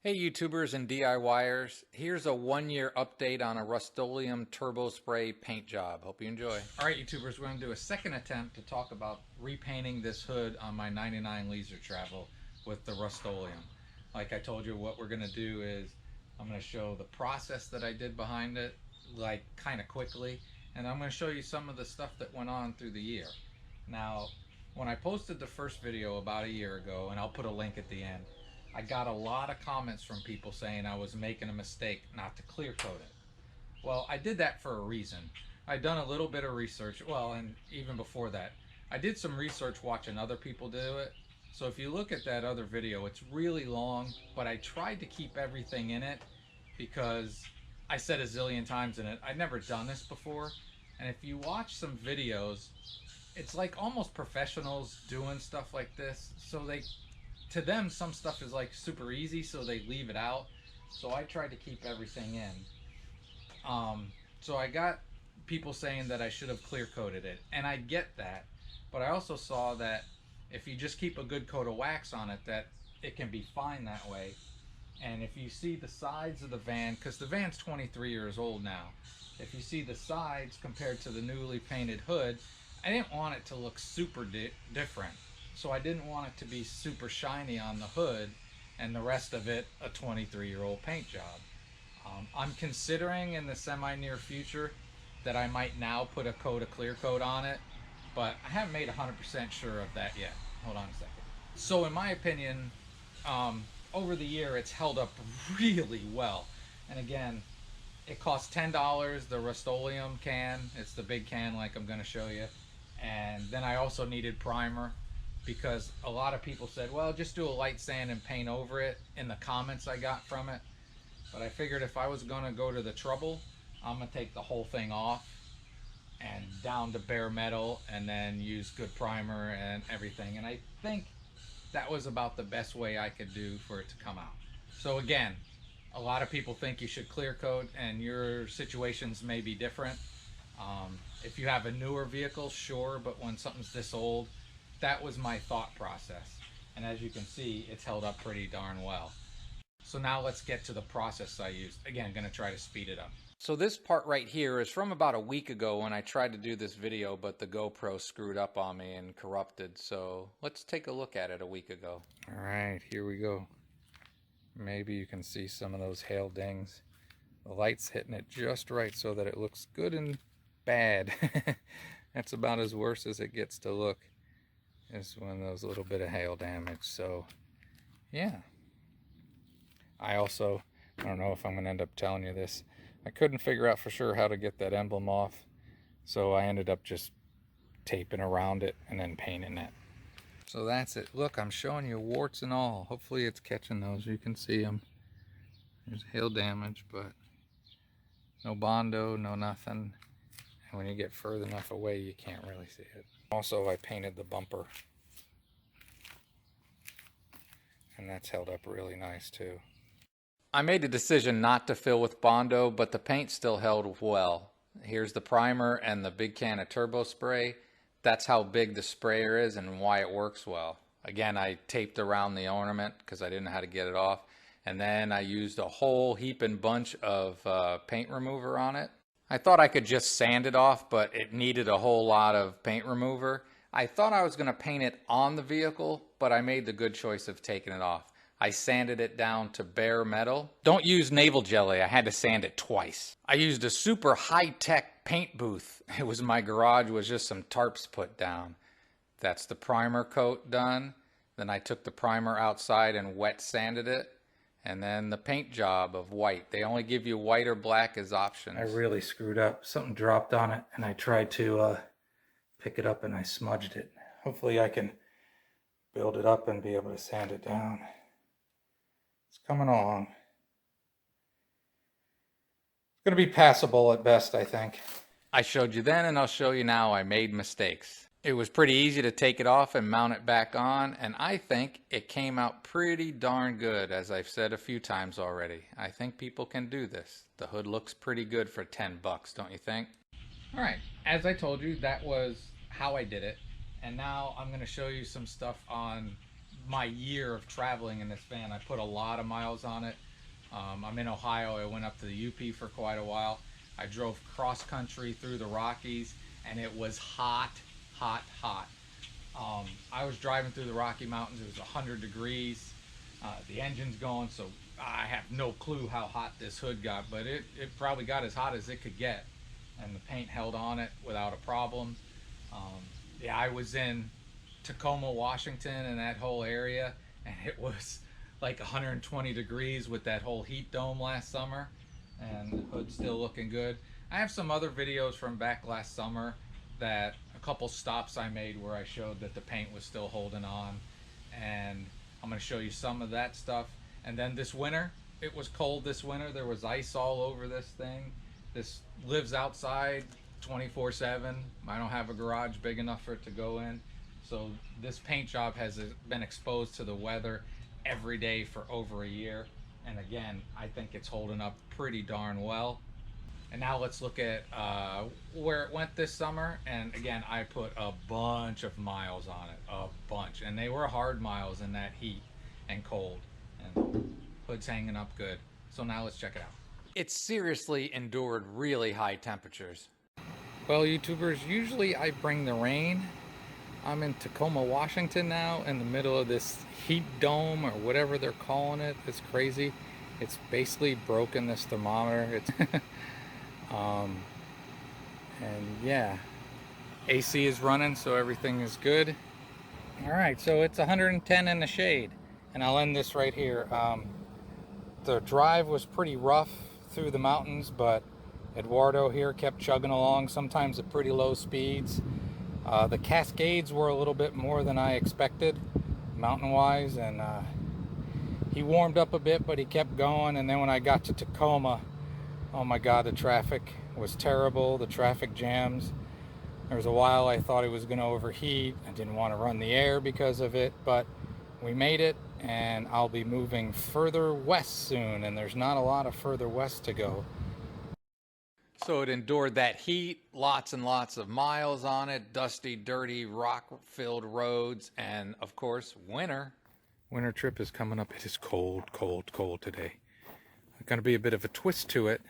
Hey YouTubers and DIYers, here's a 1-year update on a Rustoleum turbo spray paint job. Hope you enjoy. Alright YouTubers, we're going to do a second attempt to talk about repainting this hood on my 99 Leisure Travel with the Rustoleum. Like I told you, what we're going to do is I'm going to show the process that I did behind it, like kind of quickly, and I'm going to show you some of the stuff that went on through the year. Now, when I posted the first video about a year ago, and I'll put a link at the end, I got a lot of comments from people saying I was making a mistake not to clear coat it. Well, I did that for a reason. I'd done a little bit of research, well, and even before that, I did some research watching other people do it. So if you look at that other video, it's really long, but I tried to keep everything in it because I said a zillion times in it, I'd never done this before. And if you watch some videos, it's like almost professionals doing stuff like this. So to them, some stuff is like super easy, so they leave it out. So I tried to keep everything in. So I got people saying that I should have clear coated it, and I get that, but I also saw that if you just keep a good coat of wax on it, that it can be fine that way. And if you see the sides of the van, because the van's 23 years old now, if you see the sides compared to the newly painted hood, I didn't want it to look super different. So I didn't want it to be super shiny on the hood and the rest of it a 23-year-old paint job. I'm considering in the semi-near future that I might now put a coat of clear coat on it, but I haven't made 100% sure of that yet. Hold on a second. So in my opinion, over the year it's held up really well. And again, it costs $10, the Rustoleum can. It's the big can like I'm going to show you. And then I also needed primer, because a lot of people said, well, just do a light sand and paint over it in the comments I got from it. But I figured if I was going to go to the trouble, I'm going to take the whole thing off and down to bare metal and then use good primer and everything. And I think that was about the best way I could do for it to come out. So again, a lot of people think you should clear coat, and your situations may be different. If you have a newer vehicle, sure, but when something's this old, that was my thought process, and as you can see, it's held up pretty darn well. So now let's get to the process I used. Again, going to try to speed it up. So this part right here is from about a week ago when I tried to do this video, but the GoPro screwed up on me and corrupted. So let's take a look at it a week ago. All right, here we go. Maybe you can see some of those hail dings. The light's hitting it just right so that it looks good and bad. That's about as worse as it gets to look. Is one of those little bit of hail damage. So yeah, I don't know if I'm gonna end up telling you this, I couldn't figure out for sure how to get that emblem off, so I ended up just taping around it and then painting it. So that's it. Look, I'm showing you warts and all. Hopefully it's catching those. You can see them. There's hail damage, but no Bondo, no nothing. And when you get further enough away, you can't really see it. Also, I painted the bumper, and that's held up really nice too. I made the decision not to fill with Bondo, but the paint still held well. Here's the primer and the big can of turbo spray. That's how big the sprayer is and why it works well. Again, I taped around the ornament because I didn't know how to get it off. And then I used a whole heap and bunch of paint remover on it. I thought I could just sand it off, but it needed a whole lot of paint remover. I thought I was going to paint it on the vehicle, but I made the good choice of taking it off. I sanded it down to bare metal. Don't use navel jelly. I had to sand it twice. I used a super high-tech paint booth. It was my garage with just some tarps put down. That's the primer coat done. Then I took the primer outside and wet sanded it. And then the paint job of white. They only give you white or black as options. I really screwed up. Something dropped on it, and I tried to pick it up and I smudged it. Hopefully I can build it up and be able to sand it down. It's coming along. It's going to be passable at best, I think. I showed you then, and I'll show you now. I made mistakes. It was pretty easy to take it off and mount it back on, and I think it came out pretty darn good, as I've said a few times already. I think people can do this. The hood looks pretty good for 10 bucks, don't you think? Alright, as I told you, that was how I did it, and now I'm going to show you some stuff on my year of traveling in this van. I put a lot of miles on it. I'm in Ohio. I went up to the UP for quite a while. I drove cross country through the Rockies, and it was hot, hot, hot. I was driving through the Rocky Mountains. It was 100 degrees. The engine's going, so I have no clue how hot this hood got, but it probably got as hot as it could get, and the paint held on it without a problem. Yeah, I was in Tacoma, Washington, and that whole area, and it was like 120 degrees with that whole heat dome last summer, and the hood's still looking good. I have some other videos from back last summer, that a couple stops I made where I showed that the paint was still holding on, and I'm going to show you some of that stuff. And then this winter, it was cold this winter. There was ice all over this thing. This lives outside 24/7. I don't have a garage big enough for it to go in. So this paint job has been exposed to the weather every day for over a year. And again, I think it's holding up pretty darn well. And now let's look at where it went this summer. And again, I put a bunch of miles on it, a bunch. And they were hard miles in that heat and cold. And hood's hanging up good. So now let's check it out. It seriously endured really high temperatures. Well, YouTubers, usually I bring the rain. I'm in Tacoma, Washington now, in the middle of this heat dome or whatever they're calling it. It's crazy. It's basically broken, this thermometer. It's and yeah, AC is running, so everything is good. All right, so it's 110 in the shade, and I'll end this right here. The drive was pretty rough through the mountains, but Eduardo here kept chugging along, sometimes at pretty low speeds. The Cascades were a little bit more than I expected, mountain-wise, and he warmed up a bit, but he kept going. And then when I got to Tacoma, oh my God, the traffic was terrible, the traffic jams. There was a while I thought it was going to overheat. I didn't want to run the air because of it, but we made it, and I'll be moving further west soon, and there's not a lot of further west to go. So it endured that heat, lots and lots of miles on it, dusty, dirty, rock-filled roads, and of course, winter. Winter trip is coming up. It is cold, cold, cold today. There's going to be a bit of a twist to it.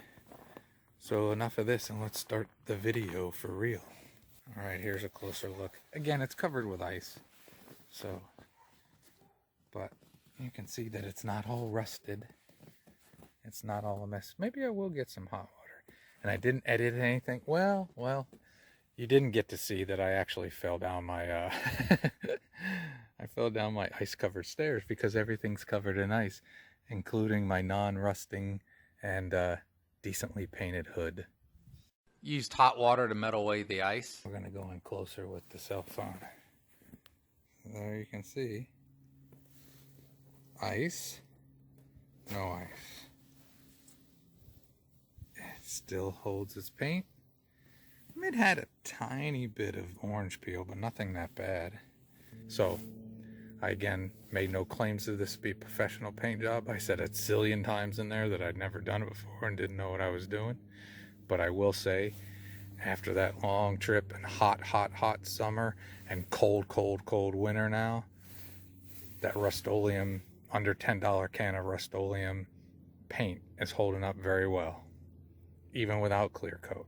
So enough of this, and let's start the video for real. All right, here's a closer look. Again, it's covered with ice, so, but you can see that it's not all rusted. It's not all a mess. Maybe I will get some hot water. And I didn't edit anything. Well, you didn't get to see that I actually fell down my, I fell down my ice-covered stairs because everything's covered in ice, including my non-rusting and decently painted hood. Used hot water to melt away the ice. We're gonna go in closer with the cell phone. There you can see ice, no ice. It still holds its paint. It had a tiny bit of orange peel, but nothing that bad. So I again made no claims to this be a professional paint job. I said a zillion times in there that I'd never done it before and didn't know what I was doing. But I will say, after that long trip and hot, hot, hot summer and cold, cold, cold winter now, that Rustoleum, under $10 can of Rustoleum paint is holding up very well, even without clear coat.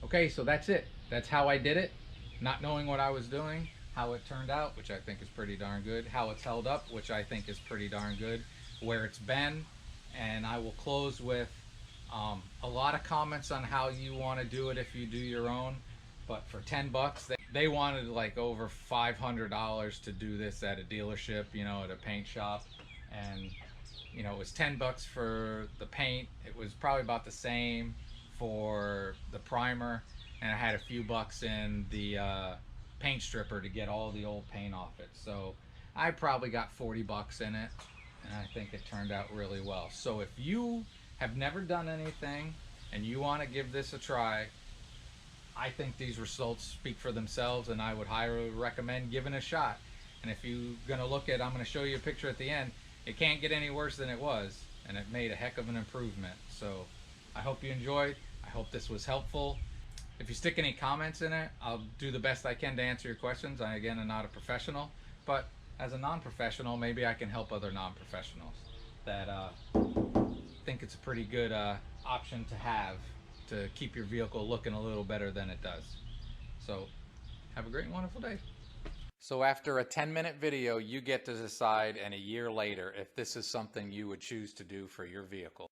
Okay, so that's it. That's how I did it. Not knowing what I was doing, how it turned out, which I think is pretty darn good, how it's held up, which I think is pretty darn good, where it's been, and I will close with a lot of comments on how you want to do it if you do your own, but for 10 bucks, they wanted like over $500 to do this at a dealership, you know, at a paint shop, and you know, it was 10 bucks for the paint. It was probably about the same for the primer, and I had a few bucks in the paint stripper to get all the old paint off it. So I probably got 40 bucks in it, and I think it turned out really well. So if you have never done anything and you want to give this a try, I think these results speak for themselves, and I would highly recommend giving it a shot. And if you're going to look at, I'm going to show you a picture at the end, it can't get any worse than it was, and it made a heck of an improvement. So I hope you enjoyed. I hope this was helpful. If you stick any comments in it, I'll do the best I can to answer your questions. I, again, am not a professional, but as a non-professional, maybe I can help other non-professionals that think it's a pretty good option to have to keep your vehicle looking a little better than it does. So have a great and wonderful day. So after a 10-minute video, you get to decide, and a year later, if this is something you would choose to do for your vehicle.